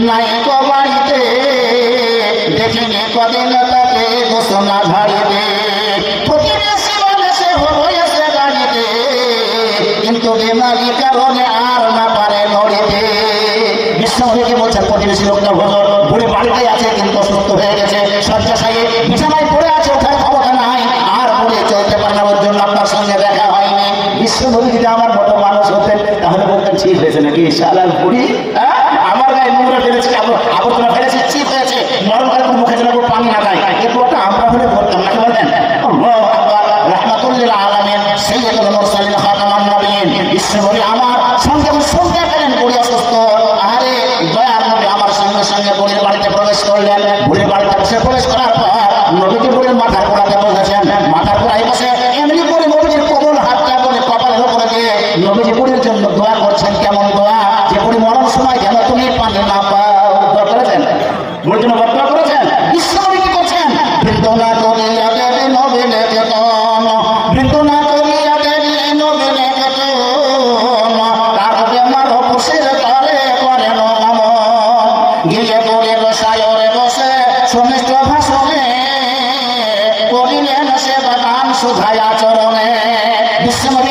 নাই গো বাড়িতে, দেখিনি কদিন তাকে ঘোষণা ঝাড়িতে। প্রতিবেশী বলে সে হয়েছে গাড়িতে, কিন্তু বেমারি কারণে আর না পারে নড়িতে। বিশ্বনবীকে বলছেন প্রতিবেশী লোকটা হুজুর বুড়ি বাড়িতে আছে কিন্তু অসুস্থ হয়ে গেছে, শয্যাশায়ী বিছানায় পড়ে আছে, ওঠার ক্ষমতা নাই, আর বুড়ি চলতে পারে না, ওর জন্য আপনার সঙ্গে দেখা হয়নি। বিশ্বনবী যদি আমার মতো মানুষ হতেন তাহলে বলতেন ঠিক হয়েছে নাকি শালার বুড়ি, আমার গায়ে নোংরা ফেলেছে, আবর্জনা ফেলেছে, ঠিক হয়েছে, নরম করে মুখে যেন পানি না দেয়, এরপর আমরা হলে করতাম নাকি বলতেন। আল্লাহু আকবার, রাহমাতুল আলামিন, সাইয়্যিদুল মুরসালিন, খাতামুন নবিয়্যিন। বিশ্বনবী আমার সঙ্গে শুনতে পেলেন বুড়ি অসুস্থ, আরে দয়ার নবী আমার সঙ্গে সঙ্গে বুড়ির বাড়িতে প্রবেশ করলেন। বুড়ির বাড়িতে বসে প্রবেশ করার পর নবীজি বুড়ির মাথার গোড়াতে বসেছেন, মাথার গোড়ায় বসে এমনি করে নবীজির কোমল হাতটা বলে কপালের উপরে দিয়ে নবীজি বুড়ির জন্য দোয়া করছেন। কেমন দোয়া? যে বুড়ি মরণ সময় যেন তুমি পানি না পাও। দোয়া করেছেন, বুড়ির জন্য দোয়া করেছেন। বিশ্বনবী কি করছেন? বৃন্দনা করিয়া দেবে নবীনে কেতন, বৃন্দনা করিয়া দেবে নবীনে কেতন, তার বেমার বসে তারে করে নমন। গিয়ে বুড়ির সায়রে বসে সুমিষ্ট ভাষণে করিলেন সেবা দান সুধায় আচরণে। বিশ্বনবী